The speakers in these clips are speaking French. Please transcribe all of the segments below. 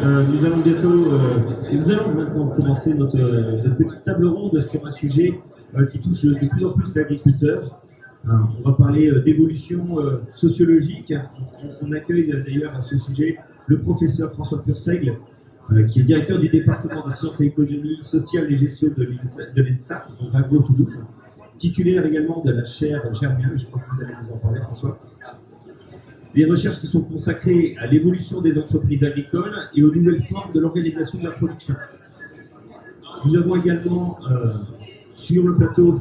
Nous allons maintenant commencer notre petite table ronde sur un sujet qui touche de plus en plus l'agriculteur. On va parler d'évolution sociologique. On accueille d'ailleurs à ce sujet le professeur François Purseigle, qui est directeur du département des sciences et économie sociale et gestion de l'ENSAP, donc Agro Toulouse, titulaire également de la chaire Germien, je crois que vous allez nous en parler, François. Des recherches qui sont consacrées à l'évolution des entreprises agricoles et aux nouvelles formes de l'organisation de la production. Nous avons également sur le plateau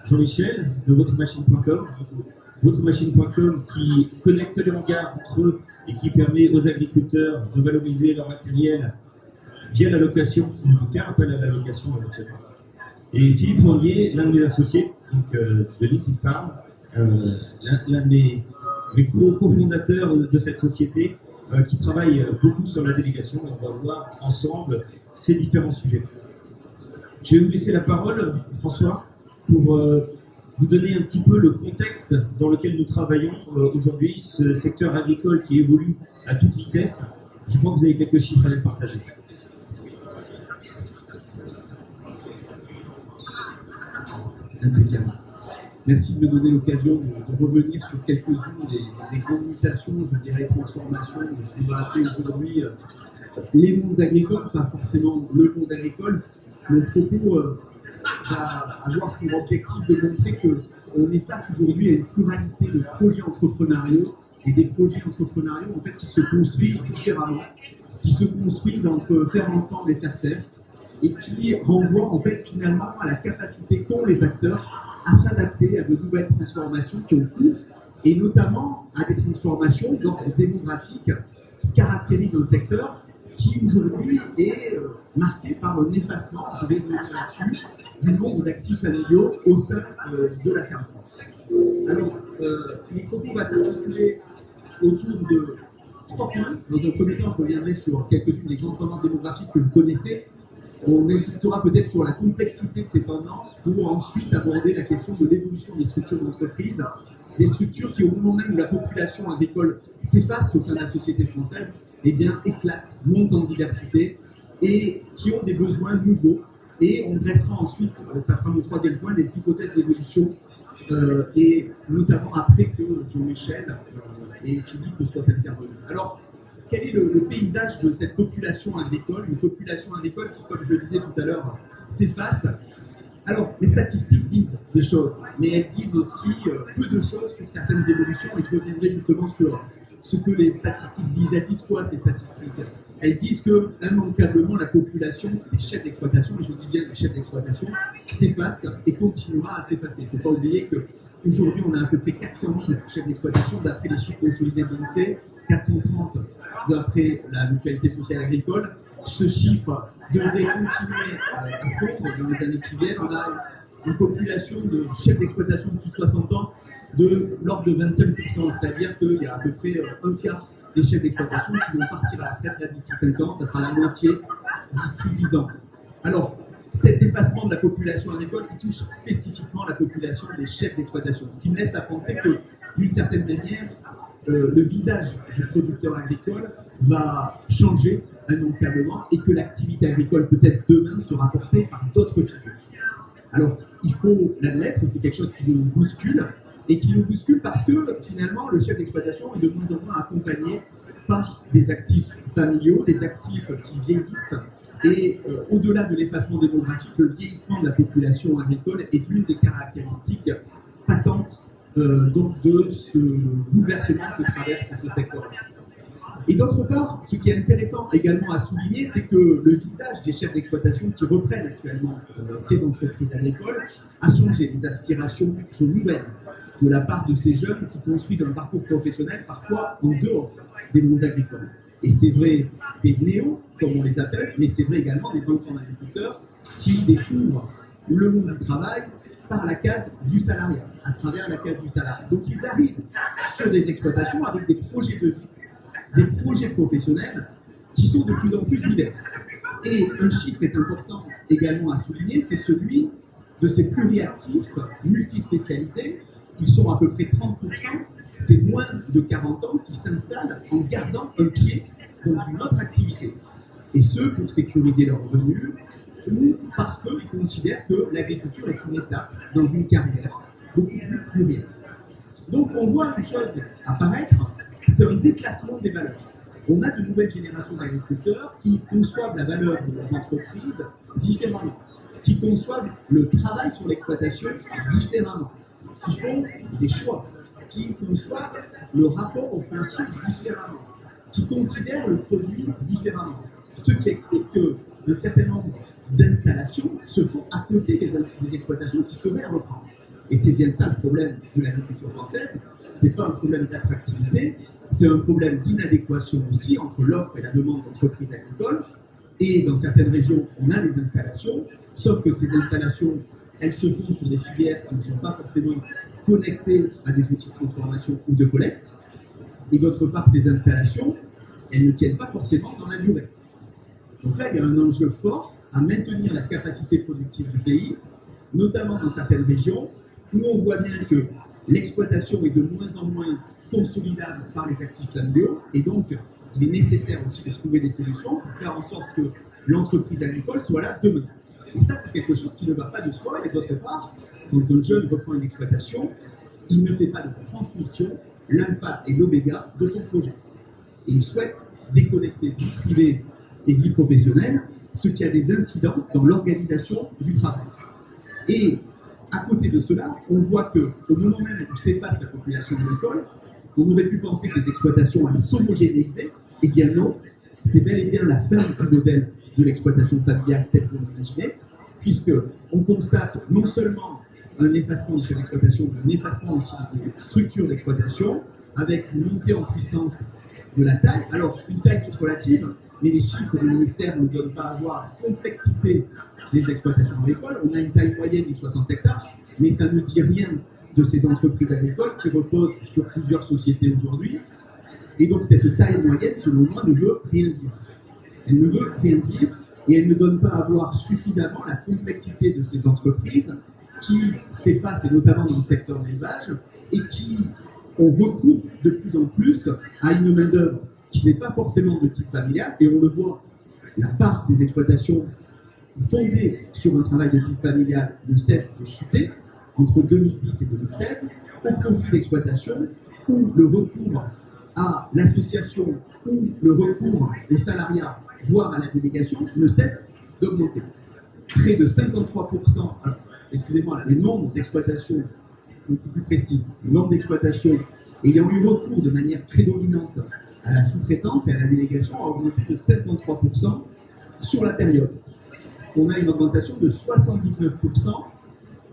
Jean-Michel de VotreMachine.com, VotreMachine.com qui connecte les regards entre eux et qui permet aux agriculteurs de valoriser leur matériel via la location, ou de faire appel à la location éventuellement. Et Philippe Fournier, l'un de mes associés donc, de Liquid Farm, l'un de mes cofondateurs de cette société qui travaille beaucoup sur la délégation. On va voir ensemble ces différents sujets. Je vais vous laisser la parole, François, pour vous donner un petit peu le contexte dans lequel nous travaillons aujourd'hui, ce secteur agricole qui évolue à toute vitesse. Je crois que vous avez quelques chiffres à les partager. Impeccable. Merci de me donner l'occasion de revenir sur quelques-unes des grandes mutations, je dirais transformations, de ce qu'on va appeler aujourd'hui les mondes agricoles, pas forcément le monde agricole. Mon propos va avoir pour objectif de montrer qu'on est face aujourd'hui à une pluralité de projets entrepreneuriaux et des projets entrepreneuriaux en fait, qui se construisent différemment, qui se construisent entre faire ensemble et faire faire, et qui renvoient en fait finalement à la capacité qu'ont les acteurs à s'adapter à de nouvelles transformations qui ont cours, et notamment à des transformations d'ordre démographique qui caractérisent le secteur, qui aujourd'hui est marqué par un effacement, je vais revenir là-dessus, du nombre d'actifs familiaux au sein de la ferme France. Alors, mes propos vont s'articuler autour de 3 points. Dans un premier temps, je reviendrai sur quelques-unes des grandes tendances démographiques que vous connaissez. On insistera peut-être sur la complexité de ces tendances pour ensuite aborder la question de l'évolution des structures d'entreprise, des structures qui, au moment même où la population agricole s'efface au sein de la société française, eh bien, éclatent, montent en diversité et qui ont des besoins nouveaux. Et on dressera ensuite, ça sera mon troisième point, des hypothèses d'évolution, et notamment après que Jean-Michel et Philippe soient intervenus. Alors, quel est le paysage de cette population agricole, une population agricole qui, comme je le disais tout à l'heure, s'efface? Alors, les statistiques disent des choses, mais elles disent aussi peu de choses sur certaines évolutions, et je reviendrai justement sur ce que les statistiques disent. Elles disent quoi, ces statistiques? Elles disent que, immanquablement, la population des chefs d'exploitation, et je dis bien des chefs d'exploitation, s'efface et continuera à s'effacer. Il ne faut pas oublier qu'aujourd'hui, on a à peu près 400 000 chefs d'exploitation, d'après les chiffres consolidés de l'INSEE, 430 d'après la Mutualité sociale agricole. Ce chiffre devrait continuer à fondre dans les années qui viennent. On a une population de chefs d'exploitation de plus de 60 ans de l'ordre de 25%, c'est-à-dire qu'il y a à peu près un quart des chefs d'exploitation qui vont partir à la retraite d'ici 5 ans, ça sera la moitié d'ici 10 ans. Alors, cet effacement de la population agricole, il touche spécifiquement la population des chefs d'exploitation, ce qui me laisse à penser que, d'une certaine manière, le visage du producteur agricole va changer immanquablement et que l'activité agricole peut-être demain sera portée par d'autres figures. Alors, il faut l'admettre, c'est quelque chose qui nous bouscule, et qui nous bouscule parce que finalement le chef d'exploitation est de moins en moins accompagné par des actifs familiaux, des actifs qui vieillissent, et au-delà de l'effacement démographique, le vieillissement de la population agricole est l'une des caractéristiques patentes donc de ce bouleversement que traverse ce secteur. Et d'autre part, ce qui est intéressant également à souligner, c'est que le visage des chefs d'exploitation qui reprennent actuellement ces entreprises agricoles a changé. Les aspirations sont nouvelles de la part de ces jeunes qui construisent un parcours professionnel parfois en dehors des mondes agricoles. Et c'est vrai des néos, comme on les appelle, mais c'est vrai également des enfants d'agriculteurs qui découvrent le monde du travail par la case du salariat, à travers la case du salariat. Donc ils arrivent sur des exploitations avec des projets de vie, des projets professionnels qui sont de plus en plus divers. Et un chiffre est important également à souligner, c'est celui de ces pluriactifs multispécialisés. Ils sont à peu près 30%, c'est moins de 40 ans qui s'installent en gardant un pied dans une autre activité. et ce, pour sécuriser leurs revenus, ou parce qu'ils considèrent que l'agriculture est une étape dans une carrière beaucoup plus plurielle. Donc on voit une chose apparaître, c'est un déplacement des valeurs. On a de nouvelles générations d'agriculteurs qui conçoivent la valeur de leur entreprise différemment, qui conçoivent le travail sur l'exploitation différemment, qui font des choix, qui conçoivent le rapport au foncier différemment, qui considèrent le produit différemment. Ce qui explique qu'un certain nombre d'installations se font à côté des exploitations qui seraient à reprendre. Et c'est bien ça le problème de l'agriculture française. Ce n'est pas un problème d'attractivité, c'est un problème d'inadéquation aussi entre l'offre et la demande d'entreprises agricoles. Et dans certaines régions, on a des installations, sauf que ces installations, elles se font sur des filières qui ne sont pas forcément connectées à des outils de transformation ou de collecte. Et d'autre part, ces installations, elles ne tiennent pas forcément dans la durée. Donc là, il y a un enjeu fort à maintenir la capacité productive du pays, notamment dans certaines régions où on voit bien que l'exploitation est de moins en moins consolidable par les actifs familiaux, et donc il est nécessaire aussi de trouver des solutions pour faire en sorte que l'entreprise agricole soit là demain. Et ça, c'est quelque chose qui ne va pas de soi, et d'autre part, quand un jeune reprend une exploitation, il ne fait pas de transmission, l'alpha et l'oméga de son projet. Et il souhaite déconnecter vie privée et vie professionnelle, ce qui a des incidences dans l'organisation du travail. Et à côté de cela, on voit qu'au moment même où s'efface la population agricole, on aurait pu penser que les exploitations allaient s'homogénéiser. Eh bien non, c'est bel et bien la fin du modèle de l'exploitation familiale tel qu'on l'imaginait, puisqu'on constate non seulement un effacement de chaîne d'exploitation, mais un effacement aussi des structures d'exploitation, avec une montée en puissance de la taille. Alors, une taille toute relative, mais les chiffres du ministère ne donnent pas à voir la complexité des exploitations agricoles. On a une taille moyenne de 60 hectares, mais ça ne dit rien de ces entreprises agricoles qui reposent sur plusieurs sociétés aujourd'hui. Et donc cette taille moyenne, selon moi, ne veut rien dire. Elle ne veut rien dire et elle ne donne pas à voir suffisamment la complexité de ces entreprises qui s'effacent, et notamment dans le secteur de l'élevage, et qui ont recours de plus en plus à une main-d'œuvre qui n'est pas forcément de type familial. Et on le voit, la part des exploitations fondées sur un travail de type familial ne cesse de chuter entre 2010 et 2016, au profit d'exploitations où le recours à l'association ou le recours au salariat, voire à la délégation, ne cesse d'augmenter. Près de 53%, excusez-moi, le nombre d'exploitations, beaucoup plus précis, le nombre d'exploitations ayant eu recours de manière prédominante à la sous-traitance et à la délégation a augmenté de 53% sur la période. On a une augmentation de 79%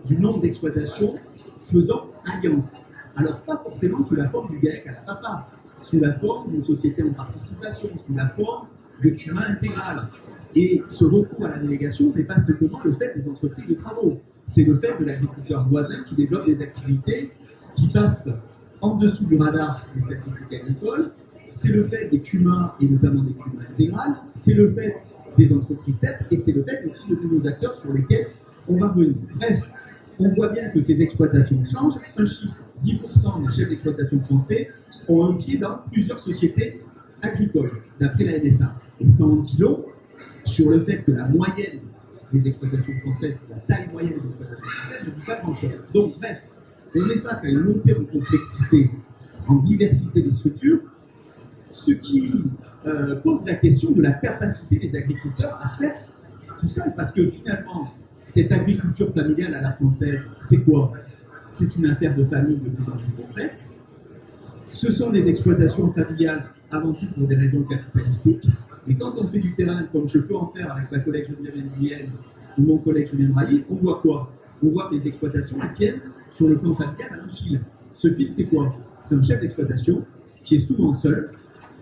du nombre d'exploitations faisant alliance. Alors pas forcément sous la forme du GAEC à la papa, sous la forme d'une société en participation, sous la forme de CUMA intégral. Et ce recours à la délégation n'est pas simplement le fait des entreprises de travaux, c'est le fait de l'agriculteur voisin qui développe des activités qui passent en dessous du radar des statistiques agricoles, c'est le fait des CUMA et notamment des CUMA intégrales, c'est le fait des entreprises CEP et c'est le fait aussi de nouveaux acteurs sur lesquels on va revenir. Bref, on voit bien que ces exploitations changent. Un chiffre, 10% des chefs d'exploitation français ont un pied dans plusieurs sociétés agricoles, d'après la MSA. Et ça en dit long sur le fait que la moyenne des exploitations françaises, la taille moyenne des exploitations françaises ne dit pas grand-chose. Donc, bref, on est face à une montée en complexité, en diversité des structures, ce qui pose la question de la capacité des agriculteurs à faire tout seul, parce que finalement, cette agriculture familiale à la française, c'est quoi? C'est une affaire de famille de plus en plus complexe. Ce sont des exploitations familiales avant tout pour des raisons capitalistiques. Mais quand on fait du terrain, comme je peux en faire avec ma collègue Geneviève Nguyen ou mon collègue Julien Brailly, on voit quoi? On voit que les exploitations elles tiennent sur le plan familial à un fil. Ce fil, c'est quoi? C'est un chef d'exploitation qui est souvent seul,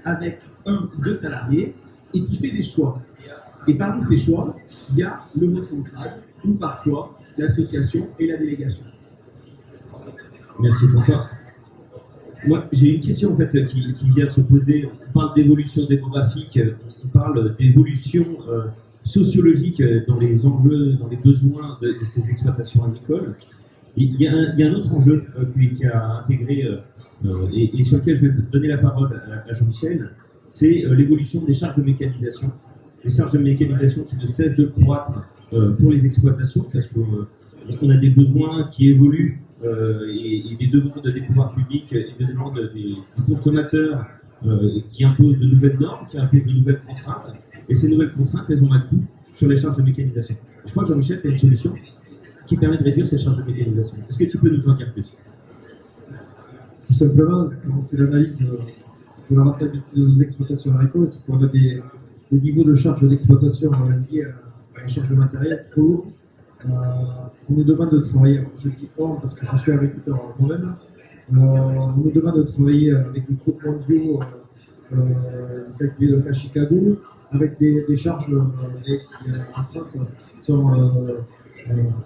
avec un ou deux salariés, et qui fait des choix. Et parmi ces choix, il y a le recentrage, ou parfois l'association et la délégation. Merci François. Moi, j'ai une question en fait qui vient se poser. On parle d'évolution démographique, on parle d'évolution sociologique dans les enjeux, dans les besoins de ces exploitations agricoles. Et il y a un autre enjeu qui a intégré et sur lequel je vais donner la parole à Jean-Michel, c'est l'évolution des charges de mécanisation. les charges de mécanisation qui ne cessent de croître pour les exploitations, parce qu'on a des besoins qui évoluent et des demandes des pouvoirs publics et des demandes des consommateurs qui imposent de nouvelles normes, qui imposent de nouvelles contraintes. Et ces nouvelles contraintes, elles ont un coût sur les charges de mécanisation. Je crois que Jean-Michel, tu as une solution qui permet de réduire ces charges de mécanisation. Est-ce que tu peux nous en dire plus? Tout simplement, quand on fait l'analyse de la rentabilité de nos exploitations agricoles, c'est qu'on a des niveaux de charges d'exploitation liés à la charge de matériel trop lourds. On nous demande de travailler, je dis hors parce que je suis agriculteur moi-même, on nous demande de travailler avec des coûts mondiaux calculés donc à Chicago, avec des charges qui en France sont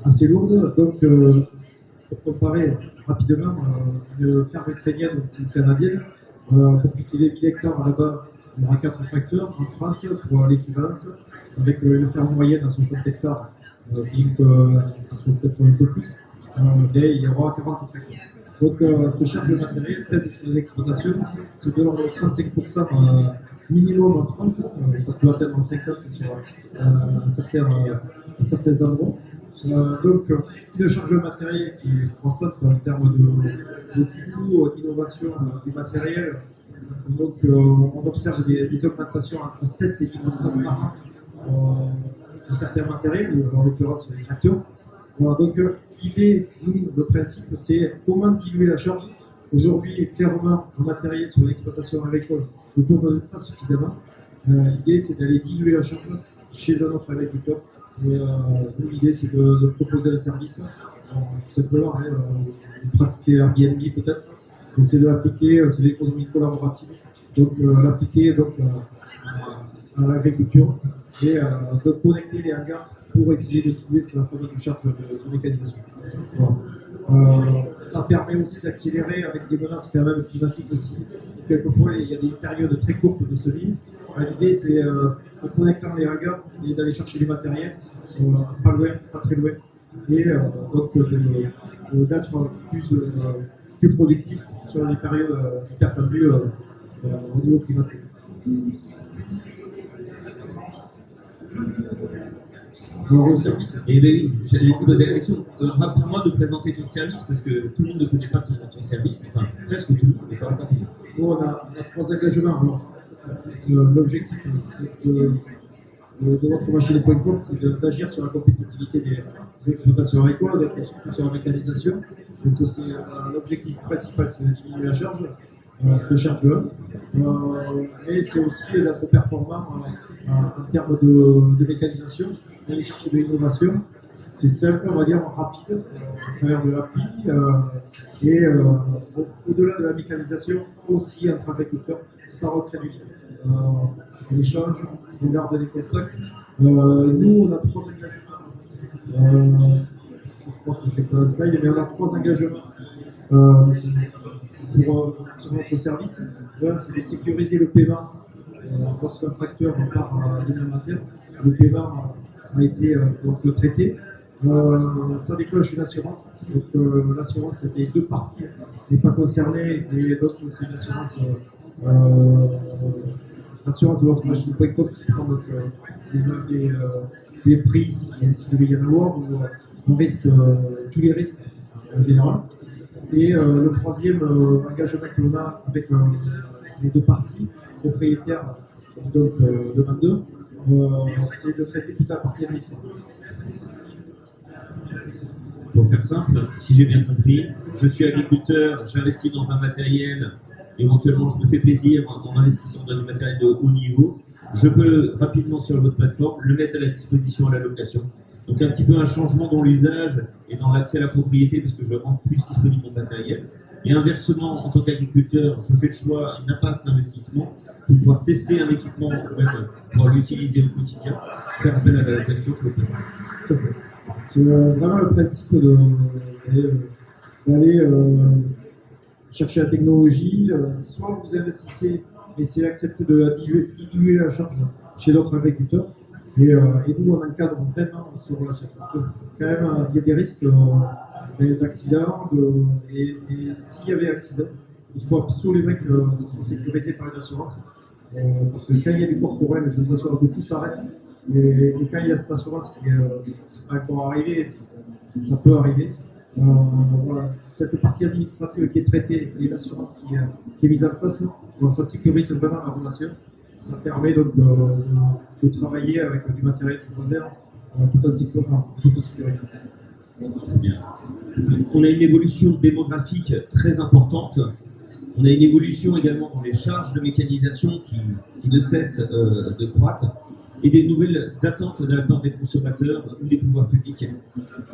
assez lourdes. Donc, pour comparer rapidement, une ferme ukrainienne ou canadienne, pour cultiver 1000 hectares là-bas, on aura 4 tracteurs. En France, pour l'équivalence, avec une ferme moyenne à 60 hectares, bien que ça soit peut-être un peu plus, il y aura 40 tracteurs. Donc, cette charge de matériel pèse sur les exploitations, c'est de l'ordre de 35% minimum en France, ça peut atteindre 50% sur certains endroits. Donc, une charge de matériel qui est croissante en termes de coûts, d'innovation du matériel. Donc, on observe des augmentations entre 7 et 10% par an de certains matériels, en l'occurrence les tracteurs. Donc, l'idée, nous, le principe, c'est comment diluer la charge. Aujourd'hui, clairement, le matériel sur l'exploitation agricole ne tourne pas suffisamment. L'idée, c'est d'aller diluer la charge chez un autre agriculteur. Et l'idée, c'est de proposer un service, tout simplement, de pratiquer Airbnb peut-être, et c'est de l'appliquer, c'est l'économie collaborative, donc l'appliquer à l'agriculture et de connecter les hangars pour essayer de diluer la fameuse charge de mécanisation. Voilà. Ça permet aussi d'accélérer avec des menaces quand même climatiques aussi. Quelquefois, il y a des périodes très courtes de semis. L'idée, c'est en connectant les hangars et d'aller chercher du matériel, pas loin, pas très loin, et donc d'être plus productif sur les périodes hyper tendues au niveau climatique. Alors, au service, eh bien oui, j'allais te poser la question. Rapidement de présenter ton service, parce que tout le monde ne connaît pas ton service, enfin presque tout le monde, c'est pas tout le monde. Bon, on a 3 engagements. Alors, l'objectif de notre machine.com, c'est d'agir sur la compétitivité des exploitations agricoles, donc surtout sur la mécanisation. Donc, l'objectif principal, c'est de diminuer la charge, cette charge-là. Mais c'est aussi d'être performant en termes de mécanisation, d'aller chercher de l'innovation. C'est simple, on va dire rapide, à travers de l'appli. Et au-delà de la mécanisation, aussi entre agriculteurs, ça recrée du lien. On échange, on garde les contacts. Nous, on a 3 engagements. Je crois que c'est pas un slide, mais on a 3 engagements sur notre service. L'un, c'est de sécuriser le paiement. Lorsqu'un tracteur part de l'inventaire, le paiement a été traité. Ça déclenche une assurance. Donc l'assurance des 2 parties n'est pas concernée et donc c'est une assurance, l'assurance de votre machine.com qui prend donc, les prix s'il devait y en avoir, ou on risque tous les risques en général. Et le 3e engagement que l'on a avec les 2 parties, propriétaires donc demandeurs, c'est de traiter toute la partie administrative. Pour faire simple, si j'ai bien compris, je suis agriculteur, j'investis dans un matériel, éventuellement je me fais plaisir en investissant dans du matériel de haut niveau, je peux rapidement sur votre plateforme le mettre à la disposition à la location. Donc un petit peu un changement dans l'usage et dans l'accès à la propriété parce que je rends plus disponible mon matériel. Et inversement, en tant qu'agriculteur, je fais le choix, une impasse d'investissement pour pouvoir tester un équipement, pour l'utiliser au quotidien, faire appel à la location sur le plateforme. Tout à fait. C'est vraiment le principe d'aller chercher la technologie. Soit vous investissez, mais c'est accepter de diluer la charge chez d'autres agriculteurs. Et nous, on encadre vraiment ces relations. Parce que quand même, il y a des risques d'accident. Et s'il y avait accident, il faut absolument que ça soit sécurisé par une assurance. Parce que quand il y a du corporel, je vous assure que tout s'arrête. Et quand il y a cette assurance qui n'est pas encore arrivée, ça peut arriver. Voilà, cette partie administrative qui est traitée et l'assurance qui est mise en place, bon, ça sécurise vraiment la relation. Ça permet donc de travailler avec du matériel de réserve tout en sécurité. Très bien. On a une évolution démographique très importante. On a une évolution également dans les charges de mécanisation qui ne cessent de croître et des nouvelles attentes de la part des consommateurs ou des pouvoirs publics.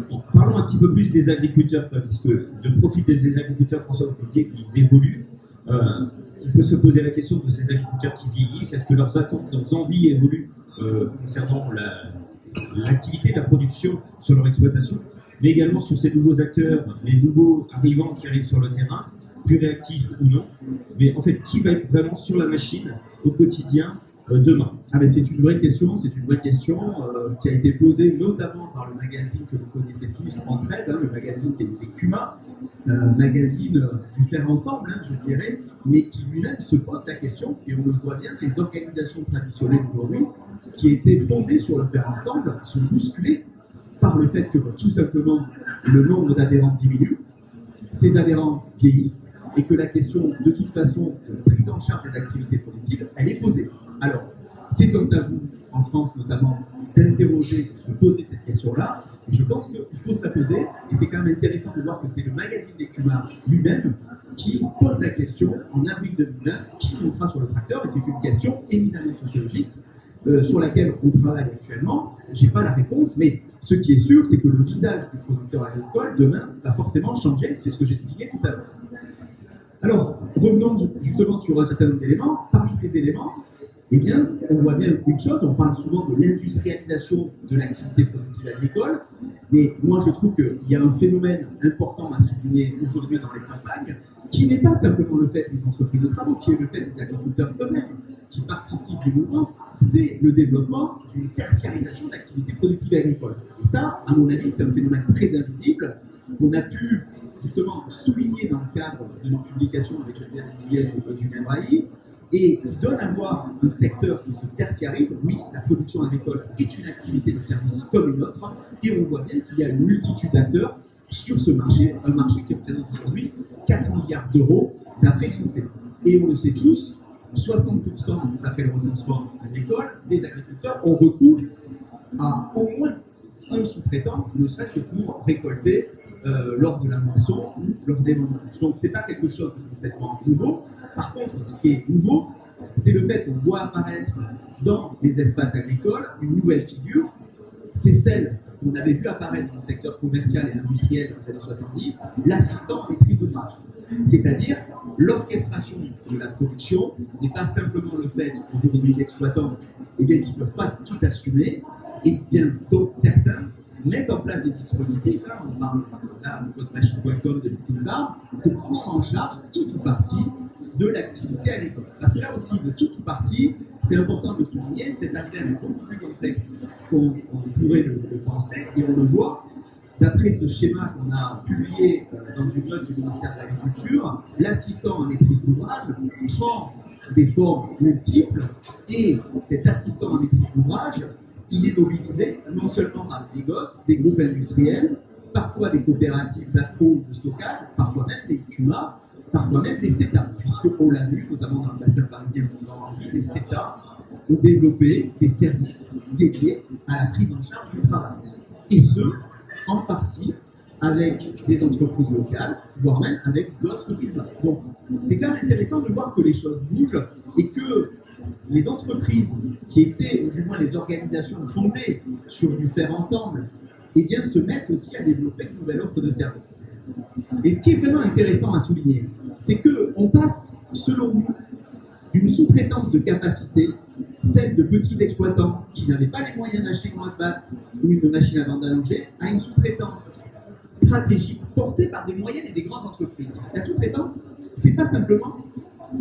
Bon, parlons un petit peu plus des agriculteurs, puisque le profil des agriculteurs, François, vous disiez qu'ils évoluent. On peut se poser la question de ces agriculteurs qui vieillissent. Est-ce que leurs attentes, leurs envies évoluent concernant l'activité de la production sur leur exploitation, mais également sur ces nouveaux acteurs, les nouveaux arrivants qui arrivent sur le terrain, plus réactifs ou non. Mais en fait, qui va être vraiment sur la machine au quotidien demain? Ah ben c'est une vraie question qui a été posée notamment par le magazine que vous connaissez tous, Entraide, le magazine des CUMA, magazine du faire ensemble, je dirais, mais qui lui-même se pose la question, et on le voit bien, les organisations traditionnelles aujourd'hui, qui étaient fondées sur le faire ensemble, sont bousculées par le fait que tout simplement le nombre d'adhérents diminue, ces adhérents vieillissent, et que la question de toute façon de prise en charge des activités productives, elle est posée. Alors, c'est un tabou en France notamment d'interroger, de se poser cette question-là, et je pense qu'il faut se la poser, et c'est quand même intéressant de voir que c'est le magazine des CUMA lui-même qui pose la question en avril 2020, qui montera sur le tracteur, et c'est une question éminemment sociologique, sur laquelle on travaille actuellement. Je n'ai pas la réponse, mais ce qui est sûr, c'est que le visage du producteur agricole, demain, va forcément changer, c'est ce que j'ai expliqué tout à l'heure. Alors, revenons justement sur un certain nombre d'éléments. Parmi ces éléments, eh bien, on voit bien une chose, on parle souvent de l'industrialisation de l'activité productive agricole, mais moi je trouve qu'il y a un phénomène important à souligner aujourd'hui dans les campagnes, qui n'est pas simplement le fait des entreprises de travaux, qui est le fait des agriculteurs eux-mêmes, qui participent du mouvement, c'est le développement d'une tertiarisation de l'activité productive agricole. Et ça, à mon avis, c'est un phénomène très invisible, qu'on a pu justement souligner dans le cadre de nos publications avec Geneviève et Julien Brailly, et qui donne à voir un secteur qui se tertiarise. Oui, la production agricole est une activité de service comme une autre, et on voit bien qu'il y a une multitude d'acteurs sur ce marché, un marché qui représente aujourd'hui 4 milliards d'euros d'après l'INSEE. Et on le sait tous, 60% d'après le recensement agricole des agriculteurs ont recours à au moins un sous-traitant, ne serait-ce que pour récolter lors de la moisson ou lors des vendanges. Donc c'est pas quelque chose de complètement nouveau. Par contre, ce qui est nouveau, c'est le fait qu'on voit apparaître dans les espaces agricoles une nouvelle figure. C'est celle qu'on avait vu apparaître dans le secteur commercial et industriel dans les années 70, l'assistant à maîtrise d'ouvrage. C'est-à-dire l'orchestration de la production n'est pas simplement le fait aujourd'hui d'exploitants qui ne peuvent pas tout assumer, et bien donc certains mettent en place des dispositifs, on parle là de Codemachine.com, de Liquidbar, pour prendre en charge toute ou partie de l'activité agricole. Parce que là aussi, de toute ou partie, c'est important de le souligner, cette affaire est beaucoup plus complexe qu'on pourrait le penser, et on le voit, d'après ce schéma qu'on a publié dans une note du ministère de l'Agriculture, l'assistant à maîtrise d'ouvrage prend des formes multiples, et cet assistant à maîtrise d'ouvrage, il est mobilisé non seulement par des négoces, des groupes industriels, parfois des coopératives d'accro ou de stockage, parfois même des CUMA, parfois même des CETA, puisqu'on l'a vu, notamment dans le bassin parisien ou dans l'envie, des CETA ont développé des services dédiés à la prise en charge du travail. Et ce, en partie, avec des entreprises locales, voire même avec d'autres CUMA. Donc, c'est quand même intéressant de voir que les choses bougent et que les entreprises qui étaient, ou du moins les organisations fondées sur du faire ensemble, eh bien, se mettent aussi à développer de nouvelles offres de services. Et ce qui est vraiment intéressant à souligner, c'est qu'on passe, selon nous, d'une sous-traitance de capacité, celle de petits exploitants qui n'avaient pas les moyens d'acheter une moisse-batte ou une machine à vendanger, à une sous-traitance stratégique portée par des moyennes et des grandes entreprises. La sous-traitance, c'est pas simplement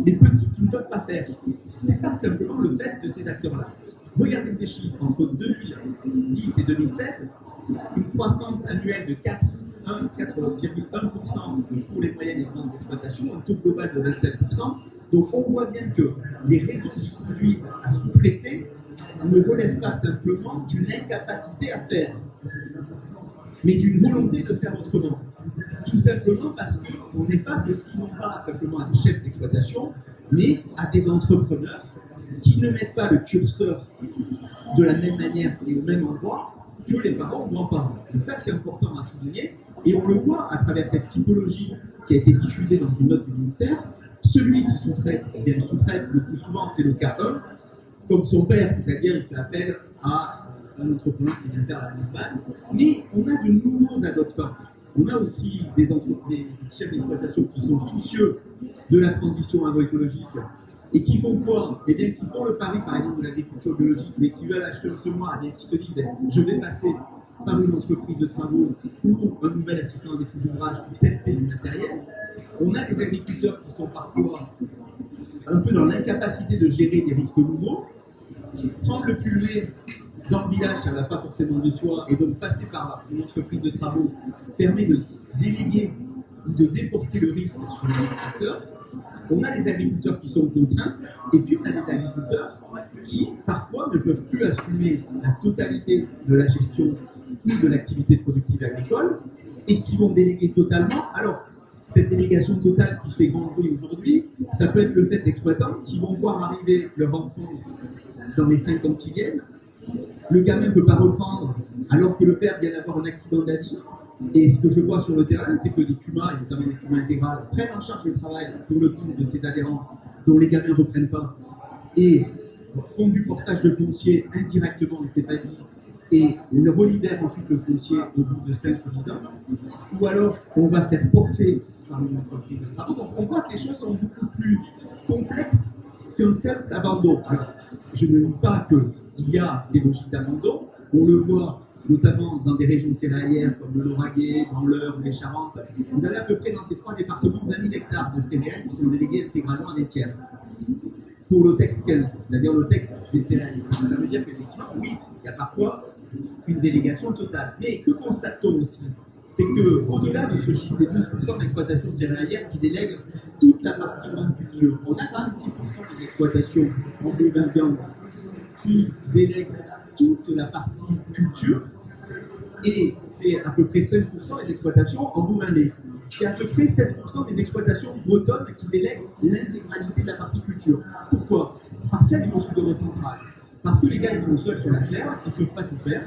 les petits qui ne peuvent pas faire. C'est pas simplement le fait de ces acteurs-là. Regardez ces chiffres, entre 2010 et 2016, une croissance annuelle de 4,1% 4,1% pour les moyennes et grandes exploitations, un taux global de 27%. Donc on voit bien que les raisons qui conduisent à sous-traiter ne relèvent pas simplement d'une incapacité à faire, mais d'une volonté de faire autrement. Tout simplement parce qu'on est face aussi non pas simplement à des chefs d'exploitation, mais à des entrepreneurs qui ne mettent pas le curseur de la même manière et au même endroit que les parents ou grands-parents. Donc ça, c'est important à souligner. Et on le voit à travers cette typologie qui a été diffusée dans une note du ministère. Celui qui sous-traite, eh bien, il sous-traite le plus souvent, c'est le cas 1, comme son père, c'est-à-dire il fait appel à un entrepreneur qui vient faire la misbane. Mais on a de nouveaux adoptants. On a aussi des chefs d'exploitation qui sont soucieux de la transition agroécologique et qui font quoi? Eh bien, qui font le pari, par exemple, de l'agriculture biologique, mais qui veulent acheter un semoir, eh bien, qui se disent, je vais passer par une entreprise de travaux ou un nouvel assistant à maîtrise d'ouvrage pour tester du matériel. On a des agriculteurs qui sont parfois un peu dans l'incapacité de gérer des risques nouveaux. Prendre le pulvé dans le village, ça ne va pas forcément de soi, et donc passer par une entreprise de travaux permet de déléguer ou de déporter le risque sur l'agriculteur. On a des agriculteurs qui sont contraints, et puis on a des agriculteurs qui, parfois, ne peuvent plus assumer la totalité de la gestion ou de l'activité productive agricole, et qui vont déléguer totalement. Alors, cette délégation totale qui fait grand bruit aujourd'hui, ça peut être le fait d'exploitants qui vont voir arriver leur enfant dans les 5 ans qui viennent. Le gamin ne peut pas reprendre alors que le père vient d'avoir un accident de la vie. Et ce que je vois sur le terrain, c'est que les CUMA, et notamment les CUMA intégrales, prennent en charge le travail pour le compte de ces adhérents dont les gamins ne reprennent pas et font du portage de foncier indirectement, et c'est pas dit, et le relibère ensuite le foncier au bout de 5 ou 10 ans, ou alors on va faire porter par une entreprise de travaux. Donc on voit que les choses sont beaucoup plus complexes qu'un seul abandon. Alors, je ne nie pas qu'il y a des logiques d'abandon, on le voit notamment dans des régions céréalières comme le Lauragais, dans l'Eure ou les Charentes. Vous avez à peu près dans ces 3 départements 20 000 hectares de céréales qui sont délégués intégralement à des tiers. Pour l'OTEX 15, c'est-à-dire l'OTEX des céréales. Ça veut dire qu'effectivement, oui, il y a parfois une délégation totale. Mais que constate-t-on aussi? C'est qu'au-delà de ce chiffre des 12% d'exploitation céréalière qui délèguent toute la partie grande culture, on a 26% des exploitations en bovin viande qui délèguent toute la partie culture, et c'est à peu près 5% des exploitations en bovin lait. C'est à peu près 16% des exploitations bretonnes qui délèguent l'intégralité de la partie culture. Pourquoi? Parce qu'il y a des logiques de recentrage. Parce que les gars, ils sont seuls sur la ferme, ils ne peuvent pas tout faire.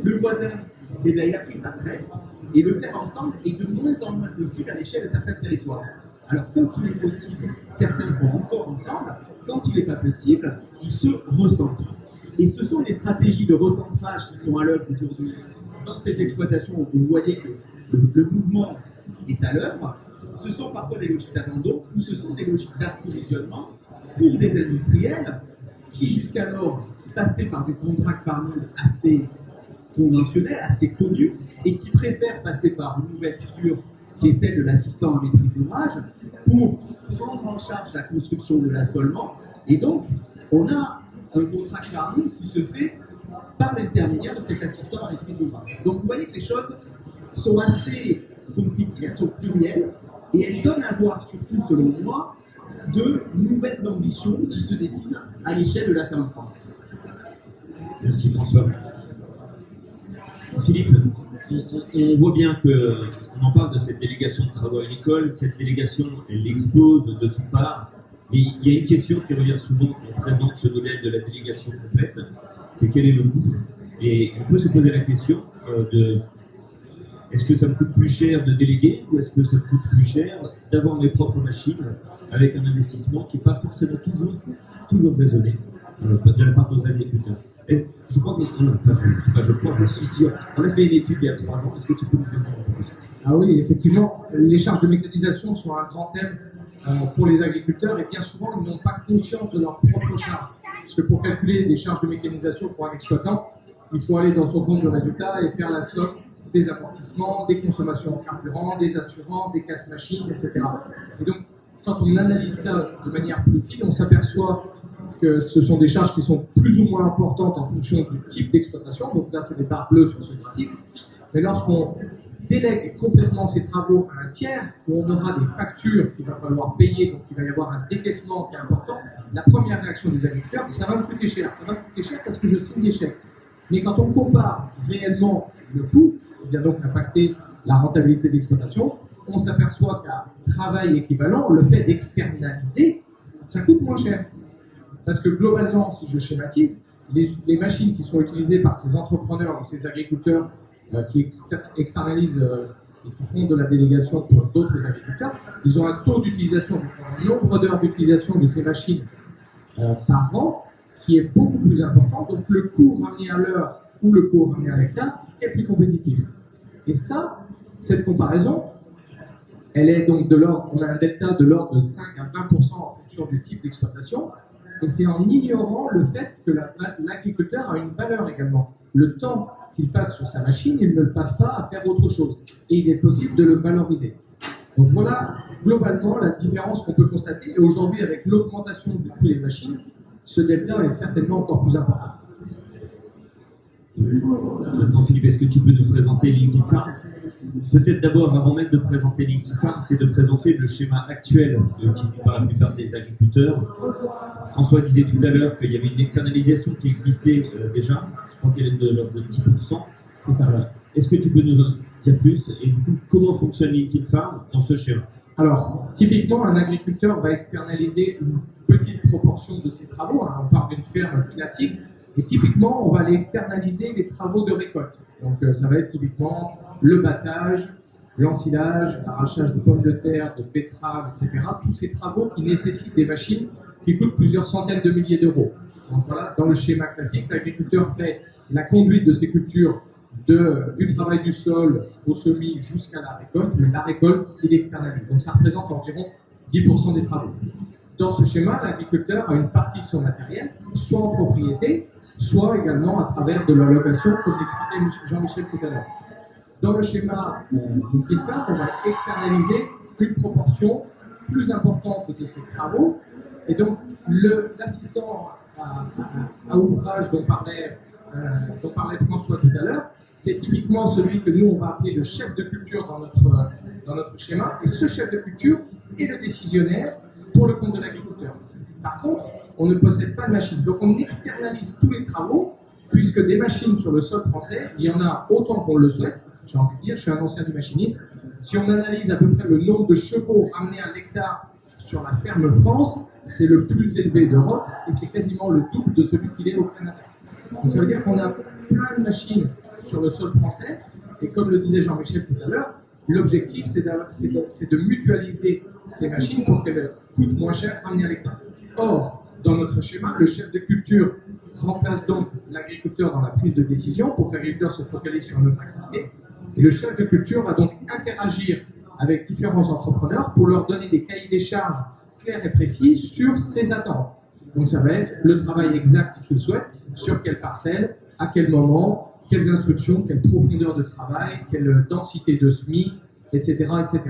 Le voisin, eh bien, il a pris sa retraite, et le faire ensemble est de moins en moins possible à l'échelle de certains territoires. Alors, quand il est possible, certains font encore ensemble. Quand il n'est pas possible, ils se recentrent. Et ce sont les stratégies de recentrage qui sont à l'œuvre aujourd'hui dans ces exploitations où vous voyez que le mouvement est à l'œuvre. Ce sont parfois des logiques d'abandon ou ce sont des logiques d'approvisionnement pour des industriels qui jusqu'alors passaient par du contract farming assez conventionnel, assez connu, et qui préfèrent passer par une nouvelle figure qui est celle de l'assistant à maîtrise d'ouvrage pour prendre en charge la construction de l'assolement. Et donc, on a un contract farming qui se fait par l'intermédiaire de cet assistant à maîtrise d'ouvrage. Donc vous voyez que les choses sont assez compliquées, elles sont plurielles, et elles donnent à voir, surtout selon moi, de nouvelles ambitions qui se dessinent à l'échelle de la ferme France. Merci François. Philippe, on voit bien qu'on en parle de cette délégation de travaux agricoles. Cette délégation, elle explose de toutes parts. Et il y a une question qui revient souvent quand on présente ce modèle de la délégation complète, c'est quel est le coût? Et on peut se poser la question de est-ce que ça me coûte plus cher de déléguer ou est-ce que ça me coûte plus cher d'avoir mes propres machines avec un investissement qui n'est pas forcément toujours raisonné de la part de nos agriculteurs. Et je crois je suis sûr. On a fait une étude il y a 3 ans. Est-ce que tu peux nous faire un plus? Ah oui, effectivement, les charges de mécanisation sont un grand thème pour les agriculteurs et bien souvent ils n'ont pas conscience de leurs propres charges. Parce que pour calculer des charges de mécanisation pour un exploitant, il faut aller dans son compte de résultat et faire la somme des amortissements, des consommations en carburant, des assurances, des casse-machines, etc. Et donc, quand on analyse ça de manière plus fine, on s'aperçoit que ce sont des charges qui sont plus ou moins importantes en fonction du type d'exploitation. Donc là, c'est des barres bleues sur ce graphique. Mais lorsqu'on délègue complètement ses travaux à un tiers, où on aura des factures qu'il va falloir payer, donc il va y avoir un décaissement qui est important, la première réaction des agriculteurs, ça va me coûter cher. Ça va me coûter cher parce que je signe des chèques. Mais quand on compare réellement le coût, qui vient donc impacter la rentabilité d'exploitation, on s'aperçoit qu'à travail équivalent, le fait d'externaliser, ça coûte moins cher. Parce que globalement, si je schématise, les machines qui sont utilisées par ces entrepreneurs ou ces agriculteurs qui externalisent et qui font de la délégation pour d'autres agriculteurs, ils ont un taux d'utilisation, un nombre d'heures d'utilisation de ces machines par an qui est beaucoup plus important. Donc le coût ramené à l'heure ou le coût ramené à l'hectare est plus compétitif. Et ça, cette comparaison, elle est donc de l'ordre, on a un delta de l'ordre de 5 à 20% en fonction du type d'exploitation. Et c'est en ignorant le fait que l'agriculteur a une valeur également. Le temps qu'il passe sur sa machine, il ne le passe pas à faire autre chose. Et il est possible de le valoriser. Donc voilà, globalement, la différence qu'on peut constater. Et aujourd'hui, avec l'augmentation du coût des machines, ce delta est certainement encore plus important. Maintenant, Philippe, est-ce que tu peux nous présenter Linkin Farm? Peut-être d'abord, avant même de présenter Linkin Farm, c'est de présenter le schéma actuel utilisé par la plupart des agriculteurs. François disait tout à l'heure qu'il y avait une externalisation qui existait déjà. Je crois qu'elle est de l'ordre de 10%. C'est ça. Est-ce que tu peux nous en dire plus? Et du coup, comment fonctionne Linkin Farm dans ce schéma? Alors, typiquement, un agriculteur va externaliser une petite proportion de ses travaux. On parle d'une ferme classique. Et typiquement, on va aller externaliser les travaux de récolte. Donc, ça va être typiquement le battage, l'ensilage, l'arrachage de pommes de terre, de betteraves, etc. Tous ces travaux qui nécessitent des machines qui coûtent plusieurs centaines de milliers d'euros. Donc voilà, dans le schéma classique, l'agriculteur fait la conduite de ces cultures du travail du sol au semis jusqu'à la récolte, mais la récolte, il externalise. Donc ça représente environ 10% des travaux. Dans ce schéma, l'agriculteur a une partie de son matériel, soit en propriété, soit également à travers de la location, comme l'expliquait Jean-Michel tout à l'heure. Dans le schéma Linkin Farm, on va externaliser une proportion plus importante de ces travaux. Et donc, l'assistant à ouvrage dont parlait François tout à l'heure, c'est typiquement celui que nous, on va appeler le chef de culture dans notre schéma. Et ce chef de culture est le décisionnaire pour le compte de l'agriculteur. Par contre, on ne possède pas de machine. Donc, on externalise tous les travaux, puisque des machines sur le sol français, il y en a autant qu'on le souhaite. J'ai envie de dire, je suis un ancien du machiniste. Si on analyse à peu près le nombre de chevaux ramenés à l'hectare sur la ferme France, c'est le plus élevé d'Europe et c'est quasiment le double de celui qu'il est au Canada. Donc, ça veut dire qu'on a plein de machines sur le sol français. Et comme le disait Jean-Michel tout à l'heure, l'objectif, c'est de mutualiser ces machines pour qu'elles coûtent moins cher ramenées à l'hectare. Or, dans notre schéma, le chef de culture remplace donc l'agriculteur dans la prise de décision pour que l'agriculteur se focalise sur notre activité. Et le chef de culture va donc interagir avec différents entrepreneurs pour leur donner des cahiers des charges clairs et précis sur ses attentes. Donc ça va être le travail exact qu'il souhaite, sur quelle parcelle, à quel moment, quelles instructions, quelle profondeur de travail, quelle densité de semis, etc., etc.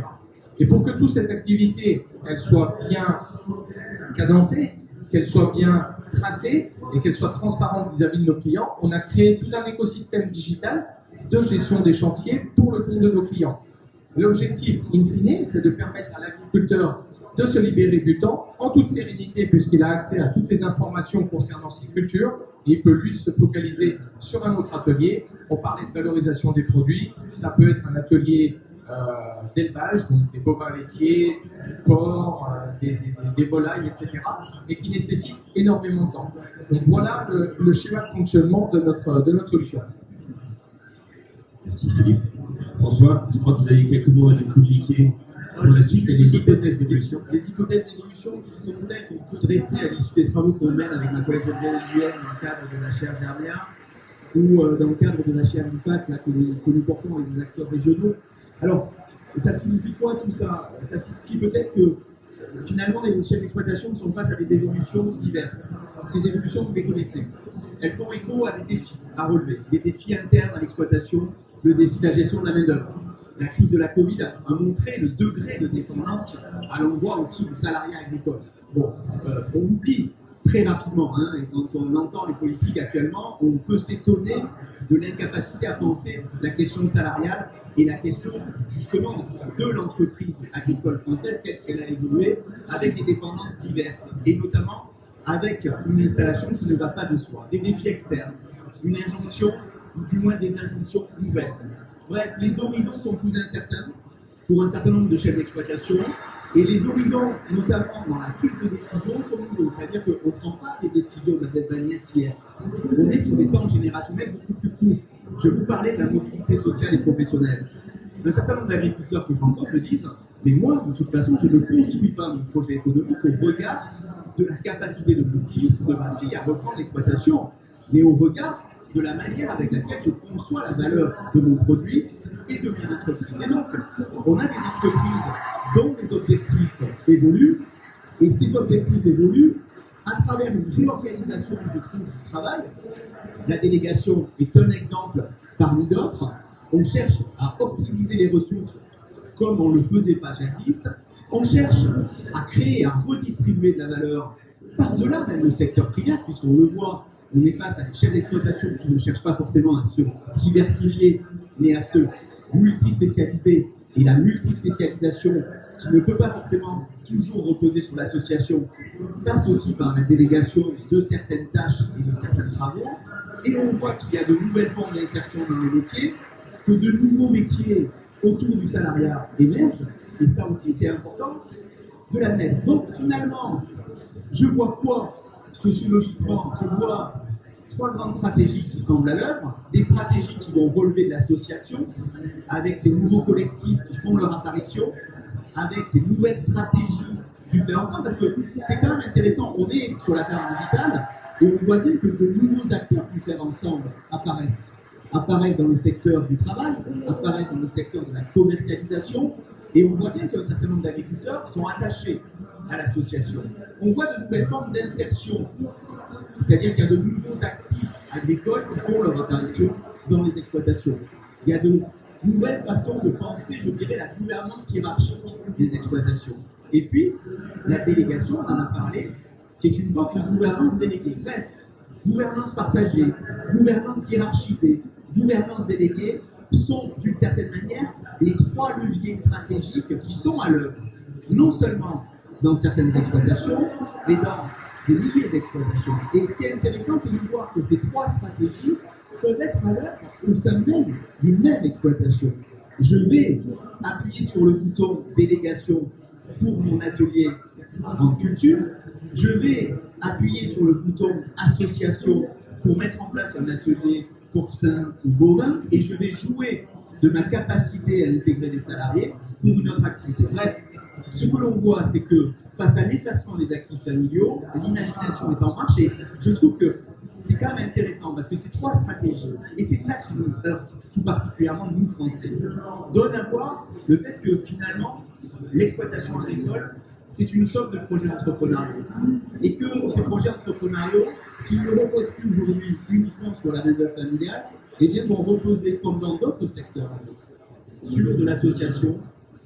Et pour que toute cette activité elle soit bien cadencée, qu'elle soit bien tracée et qu'elle soit transparente vis-à-vis de nos clients, on a créé tout un écosystème digital de gestion des chantiers pour le compte de nos clients. L'objectif, in fine, c'est de permettre à l'agriculteur de se libérer du temps en toute sérénité puisqu'il a accès à toutes les informations concernant ses cultures et il peut lui se focaliser sur un autre atelier. On parlait de valorisation des produits, ça peut être un atelier d'élevage, donc des bovins laitiers, du porc, des volailles, etc., et qui nécessite énormément de temps. Donc voilà le schéma de fonctionnement de notre solution. Merci Philippe. François, je crois que vous avez quelques mots à nous communiquer pour la suite et les hypothèses d'évolution. Les hypothèses d'évolution qui sont celles qu'on peut dresser à l'issue des travaux qu'on mène avec ma collègue Geneviève Nguyen dans le cadre de la chaire Germia ou dans le cadre de la chaire IMPAC que nous portons avec des acteurs régionaux. Alors, ça signifie quoi tout ça? Ça signifie peut-être que finalement les chefs d'exploitation sont face à des évolutions diverses. Ces évolutions, vous les connaissez. Elles font écho à des défis à relever, des défis internes à l'exploitation, le défi de la gestion de la main-d'œuvre. La crise de la Covid a montré le degré de dépendance à l'endroit aussi du salariat agricole. Bon, on oublie très rapidement. Hein, et quand on entend les politiques actuellement, on peut s'étonner de l'incapacité à penser la question salariale et la question justement de l'entreprise agricole française, qu'elle a évolué avec des dépendances diverses et notamment avec une installation qui ne va pas de soi, des défis externes, une injonction ou du moins des injonctions nouvelles. Bref, les horizons sont plus incertains pour un certain nombre de chefs d'exploitation. Et les horizons, notamment dans la prise de décision, sont nouveaux. C'est-à-dire qu'on ne prend pas des décisions de la même manière qu'hier. On est sur des temps générationnels beaucoup plus courts. Je vous parlais de la mobilité sociale et professionnelle. Un certain nombre d'agriculteurs que je rencontre me disent « Mais moi, de toute façon, je ne construis pas mon projet économique au regard de la capacité de mon fils ou de ma fille à reprendre l'exploitation, mais au regard de la manière avec laquelle je conçois la valeur de mon produit et de mon entreprise. » Et donc, on a des entreprises dont les objectifs évoluent, et ces objectifs évoluent à travers une réorganisation, je trouve, du travail. La délégation est un exemple parmi d'autres. On cherche à optimiser les ressources comme on ne le faisait pas jadis. On cherche à créer, à redistribuer de la valeur par-delà même le secteur primaire, puisqu'on le voit, on est face à des chefs d'exploitation qui ne cherchent pas forcément à se diversifier, mais à se multispécialiser. Et la multispécialisation, qui ne peut pas forcément toujours reposer sur l'association, passe aussi par la délégation de certaines tâches et de certains travaux. Et on voit qu'il y a de nouvelles formes d'insertion dans les métiers, que de nouveaux métiers autour du salariat émergent. Et ça aussi, c'est important de l'admettre. Donc finalement, je vois quoi sociologiquement? Je vois trois grandes stratégies qui semblent à l'œuvre, des stratégies qui vont relever de l'association, avec ces nouveaux collectifs qui font leur apparition, avec ces nouvelles stratégies du faire ensemble, parce que c'est quand même intéressant, on est sur la ferme digitale, et on voit bien que de nouveaux acteurs du faire ensemble apparaissent dans le secteur du travail, apparaissent dans le secteur de la commercialisation, et on voit bien qu'un certain nombre d'agriculteurs sont attachés à l'association. On voit de nouvelles formes d'insertion, c'est-à-dire qu'il y a de nouveaux actifs agricoles qui font leur apparition dans les exploitations. Il y a de nouvelles façons de penser, je dirais, la gouvernance hiérarchique des exploitations. Et puis, la délégation, on en a parlé, qui est une forme de gouvernance déléguée. Bref, gouvernance partagée, gouvernance hiérarchisée, gouvernance déléguée sont, d'une certaine manière, les trois leviers stratégiques qui sont à l'œuvre, non seulement dans certaines exploitations, mais dans des milliers d'exploitations. Et ce qui est intéressant, c'est de voir que ces trois stratégies peuvent être à l'œuvre au sein même d'une même exploitation. Je vais appuyer sur le bouton délégation pour mon atelier en culture. Je vais appuyer sur le bouton association pour mettre en place un atelier porcin ou bovin, et je vais jouer de ma capacité à intégrer des salariés pour une autre activité. Bref, ce que l'on voit, c'est que face à l'effacement des actifs familiaux, l'imagination est en marche, et je trouve que c'est quand même intéressant parce que ces trois stratégies, et c'est ça qui nous, alors, tout particulièrement nous Français, donne à voir le fait que finalement l'exploitation agricole, c'est une somme de projets entrepreneuriaux. Et que ces projets entrepreneuriaux, s'ils ne reposent plus aujourd'hui uniquement sur la main-d'œuvre familiale, eh bien vont reposer, comme dans d'autres secteurs, sur de l'association,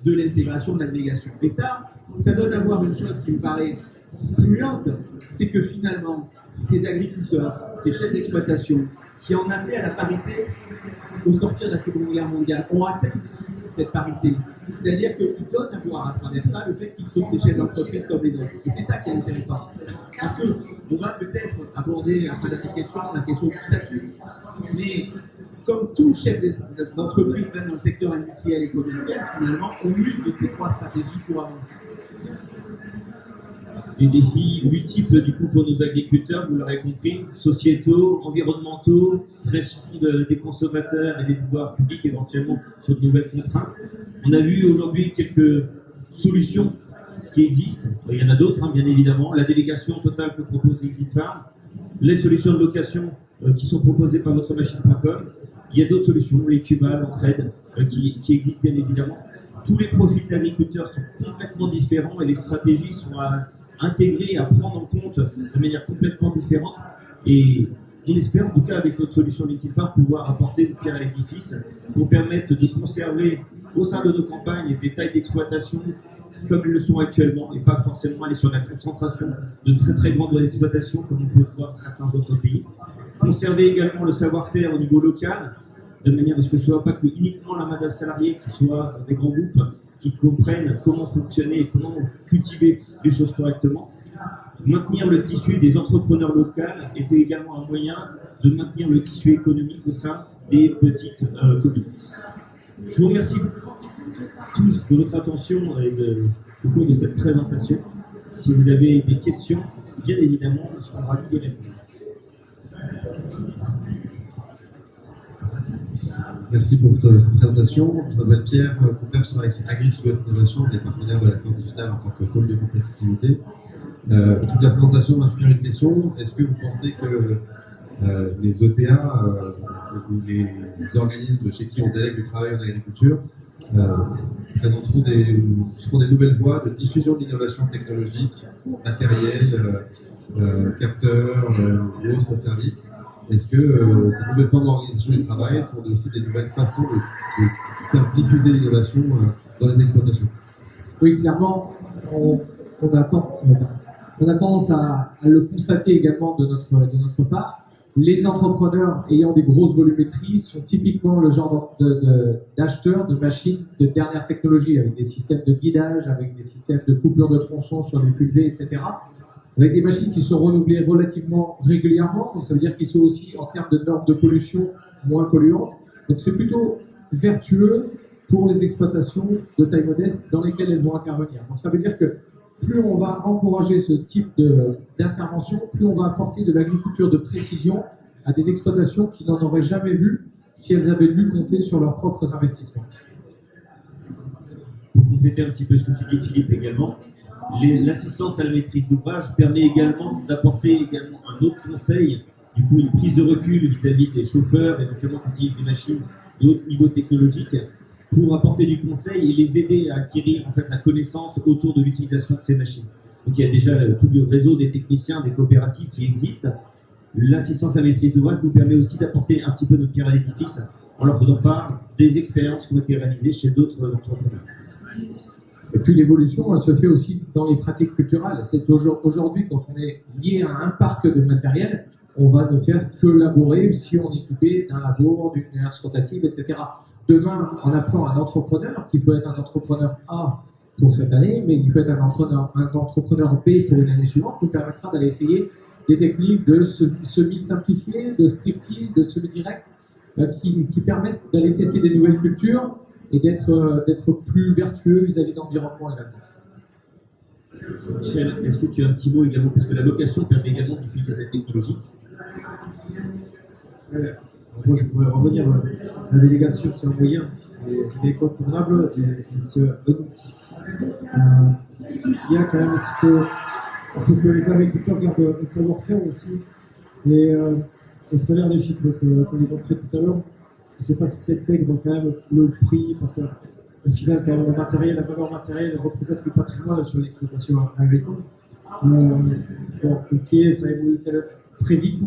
de l'intégration, de l'agrégation. Et ça donne à voir une chose qui me paraît stimulante, c'est que finalement, ces agriculteurs, ces chefs d'exploitation, qui en appelaient à la parité au sortir de la Seconde Guerre mondiale, ont atteint cette parité. C'est-à-dire qu'ils donnent à voir à travers ça le fait qu'ils sont des chefs d'entreprise comme les autres. Et c'est ça qui est intéressant. Parce qu'on va peut-être aborder après la question du statut, mais comme tout chef d'entreprise, même dans le secteur industriel et commercial, finalement, on use de ces trois stratégies pour avancer. Les défis multiples du coup pour nos agriculteurs, vous l'aurez compris, sociétaux, environnementaux, pression des consommateurs et des pouvoirs publics éventuellement sur de nouvelles contraintes. On a vu aujourd'hui quelques solutions qui existent, il y en a d'autres bien évidemment, la délégation totale que propose Liquid Farm, les solutions de location qui sont proposées par votre machine.com, il y a d'autres solutions, les Cuba, l'entraide qui existent bien évidemment. Tous les profils d'agriculteurs sont complètement différents et les stratégies sont à intégrer, à prendre en compte de manière complètement différente. Et on espère, en tout cas, avec notre solution Liquid Farm, pouvoir apporter une pierre à l'édifice pour permettre de conserver au sein de nos campagnes des tailles d'exploitation comme elles le sont actuellement, et pas forcément aller sur la concentration de très très grandes exploitations comme on peut le voir dans certains autres pays. Conserver également le savoir-faire au niveau local, de manière à ce que ce ne soit pas que uniquement la main-d'œuvre salariée qui soit des grands groupes qui comprennent comment fonctionner et comment cultiver les choses correctement. Maintenir le tissu des entrepreneurs locaux était également un moyen de maintenir le tissu économique au sein des petites communes. Je vous remercie tous de votre attention au cours de cette présentation. Si vous avez des questions, bien évidemment, nous serons ravis de répondre. Merci pour cette présentation. Je m'appelle Pierre Coupert, je travaille chez Agri-Sud-Ouest Innovation, des partenaires de la Fond Digital en tant que pôle de compétitivité. Toute la présentation m'inspire une question. Est-ce que vous pensez que les OTA, ou les organismes chez qui on délègue le travail en agriculture, seront des nouvelles voies de diffusion de l'innovation technologique, matérielle, capteurs ou autres services? Est-ce que ces nouvelles formes d'organisation du travail sont aussi des nouvelles façons de faire diffuser l'innovation dans les exploitations? Oui, clairement, on a tendance à le constater également de notre part. Les entrepreneurs ayant des grosses volumétries sont typiquement le genre d'acheteurs de machines de dernière technologie, avec des systèmes de guidage, avec des systèmes de coupure de tronçons sur les cultivés, etc. Avec des machines qui sont renouvelées relativement régulièrement, donc ça veut dire qu'ils sont aussi, en termes de normes de pollution, moins polluantes. Donc c'est plutôt vertueux pour les exploitations de taille modeste dans lesquelles elles vont intervenir. Donc ça veut dire que plus on va encourager ce type d'intervention, plus on va apporter de l'agriculture de précision à des exploitations qui n'en auraient jamais vu si elles avaient dû compter sur leurs propres investissements. Pour compléter un petit peu ce que tu dis, Philippe, également, l'assistance à la maîtrise d'ouvrage permet également d'apporter également un autre conseil, du coup une prise de recul vis-à-vis des chauffeurs, éventuellement qui utilisent des machines de haut niveau technologique, pour apporter du conseil et les aider à acquérir en fait la connaissance autour de l'utilisation de ces machines. Donc il y a déjà tout le réseau des techniciens, des coopératives qui existent. L'assistance à la maîtrise d'ouvrage nous permet aussi d'apporter un petit peu notre pierre à l'édifice en leur faisant part des expériences qui ont été réalisées chez d'autres entrepreneurs. Et puis l'évolution, elle se fait aussi dans les pratiques culturelles. C'est aujourd'hui, quand on est lié à un parc de matériel, on va ne faire que laborer si on est équipé d'un labour, d'une herse rotative, etc. Demain, en appelant un entrepreneur, qui peut être un entrepreneur A pour cette année, mais qui peut être un entrepreneur B pour une année suivante, nous permettra d'aller essayer des techniques de semi-simplifié, de striptease, de semi-direct, qui permettent d'aller tester des nouvelles cultures et d'être plus vertueux vis-à-vis de l'environnement également. Michel, est-ce que tu as un petit mot également, parce que la location permet également de diffuser cette technologie? Moi, je pourrais revenir. La délégation, c'est un moyen, et incontournable, et c'est un outil. Ce qu'il y a quand même, c'est qu'il faut que les agriculteurs gardent un savoir-faire aussi. Et au travers des chiffres qu'on a montrés tout à l'heure, je ne sais pas si tu intègres quand même le prix, parce qu'au final, quand même, le matériel, la valeur matérielle représente le patrimoine sur l'exploitation agricole. Bon, ok, ça évolue très vite,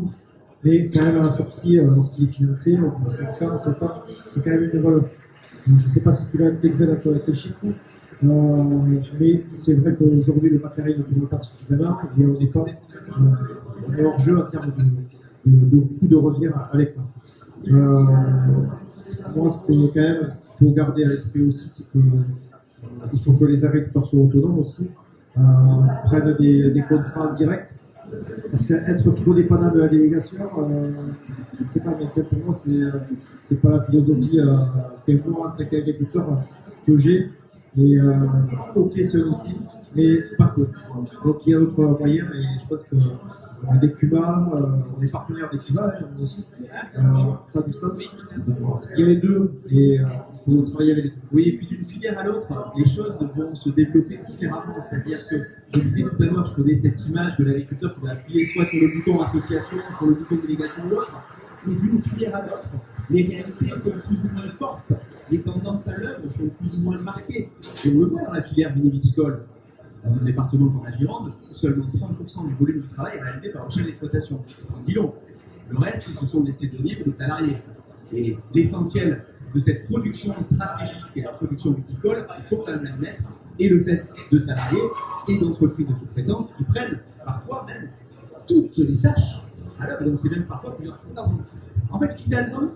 mais quand même à la sortie, lorsqu'il est financé, pour 5 ans, 7 ans, c'est quand même une valeur. Je ne sais pas si tu l'as intégré dans tes chiffres, mais c'est vrai qu'aujourd'hui, le matériel ne tourne pas suffisamment et on est hors jeu en termes de coût de revient à l'hectare. Moi, ce qu'il faut garder à l'esprit aussi, c'est qu'il faut que les agriculteurs soient autonomes aussi, prennent des contrats en direct. Parce qu'être trop dépendant de la délégation, je ne sais pas, mais pour moi, c'est pas la philosophie que moi, en tant qu'agriculteur, que j'ai. Et ok, c'est un outil, mais pas que. Donc il y a d'autres moyens, et je pense que des Cuba, des partenaires des Cuba aussi, ça a du sens. Il y a les deux, et il faut travailler avec les deux. Oui, et puis d'une filière à l'autre, les choses vont se développer différemment. C'est-à-dire que, je disais tout à l'heure, je prenais cette image de l'agriculteur qui va appuyer soit sur le bouton association, sur le bouton délégation ou l'autre, mais d'une filière à l'autre, les réalités sont plus ou moins fortes, les tendances à l'œuvre sont plus ou moins marquées. Et on le voit dans la filière viniviticole. Dans un département comme la Gironde, seulement 30% du volume du travail est réalisé par un chef d'exploitation. C'est un bilan. Le reste, ce sont des saisonniers ou des salariés. Et l'essentiel de cette production stratégique et la production viticole, il faut quand même l'admettre, et le fait de salariés et d'entreprises de sous-traitance qui prennent parfois même toutes les tâches à l'œuvre, donc c'est même parfois plusieurs sous-traitants. En fait, finalement,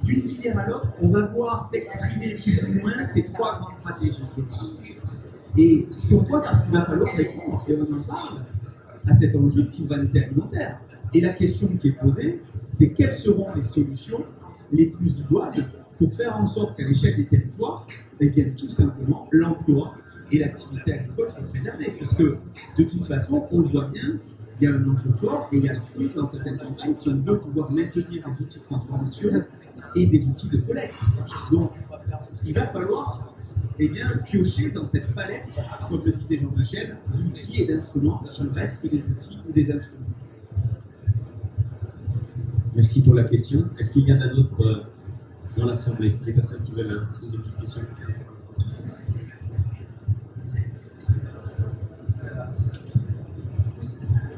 d'une filière à l'autre, on va voir s'exprimer plus ou moins ces trois grandes stratégies, je pense. Et pourquoi? Parce qu'il va falloir répondre, et on en parle, à cet enjeu de souveraineté alimentaire. Et la question qui est posée, c'est quelles seront les solutions les plus idoines pour faire en sorte qu'à l'échelle des territoires, eh bien, tout simplement, l'emploi et l'activité agricole soient préservés. Parce que, de toute façon, on le voit bien, il y a un enjeu fort et il y a le fruit dans certaines campagnes si on veut pouvoir maintenir des outils de transformation et des outils de collecte. Donc, il va falloir piocher dans cette palette, comme le disait Jean-Michel, d'outils et d'instruments qui ne restent que des outils ou des instruments. Merci pour la question. Est-ce qu'il y en a d'autres dans l'Assemblée? Des personnes qui veulent poser une petite question?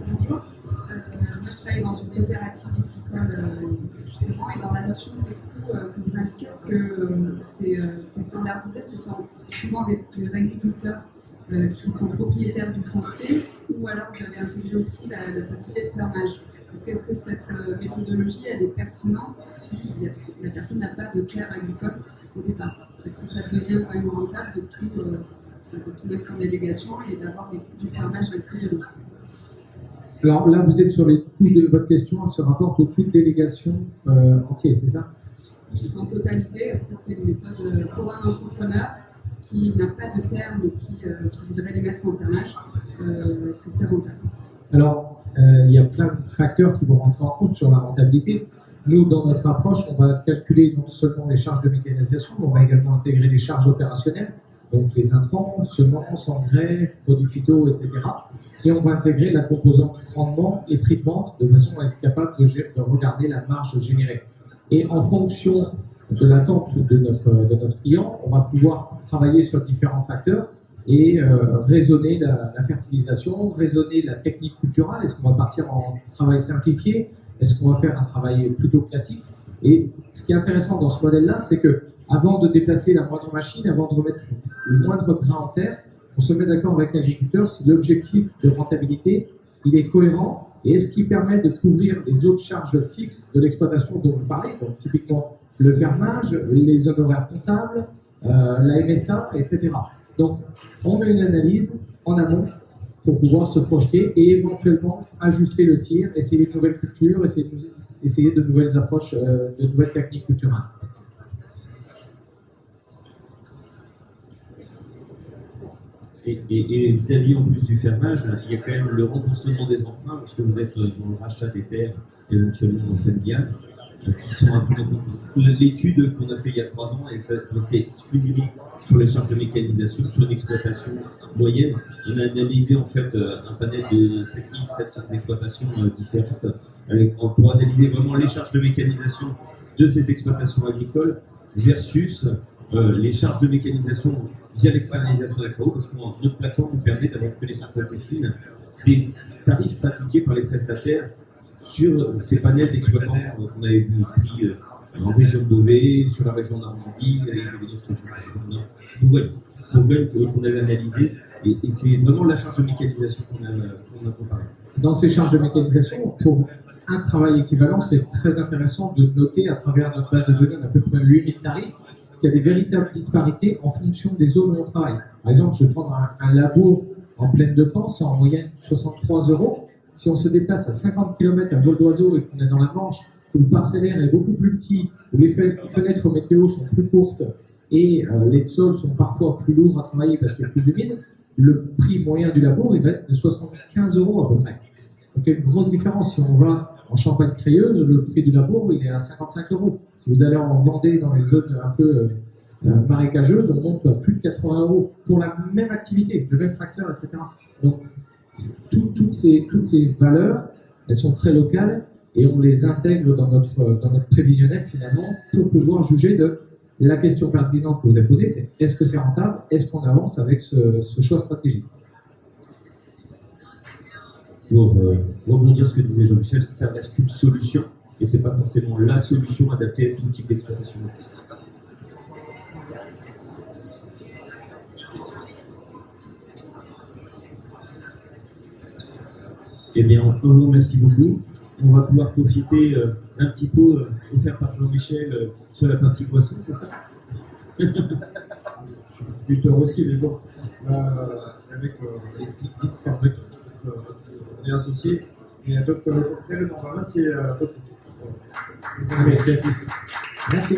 Bonjour. Moi, je travaille dans une coopérative viticole, justement, et dans la notion des coûts que vous indiquez, est-ce que c'est standardisé? Ce sont souvent des agriculteurs qui sont propriétaires du foncier, ou alors vous avez intégré aussi la possibilité de fermage. Est-ce que cette méthodologie elle est pertinente si la personne n'a pas de terre agricole au départ? Est-ce que ça devient quand même rentable de tout mettre en délégation et d'avoir des coûts du fermage inclus dedans? Alors là, vous êtes sur les coûts de votre question, elle se rapporte au coût de délégation entier, c'est ça? Oui, en totalité, est-ce que c'est une méthode pour un entrepreneur qui n'a pas de terre mais qui voudrait les mettre en fermage? Est-ce que c'est rentable? Alors, il y a plein de facteurs qui vont rentrer en compte sur la rentabilité. Nous, dans notre approche, on va calculer non seulement les charges de mécanisation, mais on va également intégrer les charges opérationnelles, donc les intrants, semences, engrais, produits phyto, etc. Et on va intégrer la composante rendement et prix de vente de façon à être capable de regarder la marge générée. Et en fonction de l'attente de notre client, on va pouvoir travailler sur différents facteurs et raisonner la fertilisation, raisonner la technique culturelle. Est-ce qu'on va partir en travail simplifié? Est-ce qu'on va faire un travail plutôt classique? Et ce qui est intéressant dans ce modèle-là, c'est que avant de déplacer la moindre machine, avant de remettre le moindre grain en terre, on se met d'accord avec l'agriculteur si l'objectif de rentabilité il est cohérent et est-ce qu'il permet de couvrir les autres charges fixes de l'exploitation dont vous parlez, donc typiquement le fermage, les honoraires comptables, la MSA, etc. Donc, on met une analyse en amont pour pouvoir se projeter et éventuellement ajuster le tir, essayer de nouvelles cultures, essayer de nouvelles approches, de nouvelles techniques culturelles. Et vis-à-vis en plus du fermage, il y a quand même le remboursement des emprunts lorsque vous êtes dans le rachat des terres, éventuellement en fin de gamme, qui sont un peu l'étude qu'on a fait il y a 3 ans, et c'est exclusivement sur les charges de mécanisation, sur une exploitation moyenne. On a analysé en fait un panel de 7700 exploitations différentes pour analyser vraiment les charges de mécanisation de ces exploitations agricoles versus les charges de mécanisation via l'externalisation des travaux, parce que notre plateforme nous permet d'avoir une connaissance assez fine des tarifs pratiqués par les prestataires sur ces panels d'exploitants qu'on avait pris en région de Beauvais, sur la région de Normandie, et d'autres régions du Bourgogne qu'on avait analysé, et c'est vraiment la charge de mécanisation qu'on a comparé. Dans ces charges de mécanisation, pour un travail équivalent, c'est très intéressant de noter à travers notre base de données d'à peu près 8000 tarifs qu'il y a des véritables disparités en fonction des zones où on travaille. Par exemple, je vais prendre un labour en plaine de Pan, c'est en moyenne 63 €. Si on se déplace à 50 km à vol d'oiseau et qu'on est dans la Manche, où le parcellaire est beaucoup plus petit, où les fenêtres météo sont plus courtes et les sols sont parfois plus lourds à travailler parce qu'il est plus humide, le prix moyen du labour il va être de 75 € à peu près. Donc il y a une grosse différence. Si on va en Champagne-Crayeuse, le prix du labour il est à 55 €. Si vous allez en Vendée, dans les zones un peu marécageuses, on monte à plus de 80 € pour la même activité, le même tracteur, etc. Donc toutes ces valeurs, elles sont très locales et on les intègre dans notre prévisionnel finalement pour pouvoir juger de la question pertinente que vous avez posée, c'est est-ce que c'est rentable, est-ce qu'on avance avec ce choix stratégique. Pour rebondir sur ce que disait Jean-Michel, ça reste une solution et c'est pas forcément la solution adaptée à tout type d'exploitation aussi. Eh bien, on vous remercie beaucoup. On va pouvoir profiter d'un petit pot offert par Jean-Michel sur la partie boisson, c'est ça? Je suis agriculteur aussi, mais bon, avec les farmers, on est associés. Et donc, le cocktail, normalement, c'est d'autres. Merci à tous. Merci.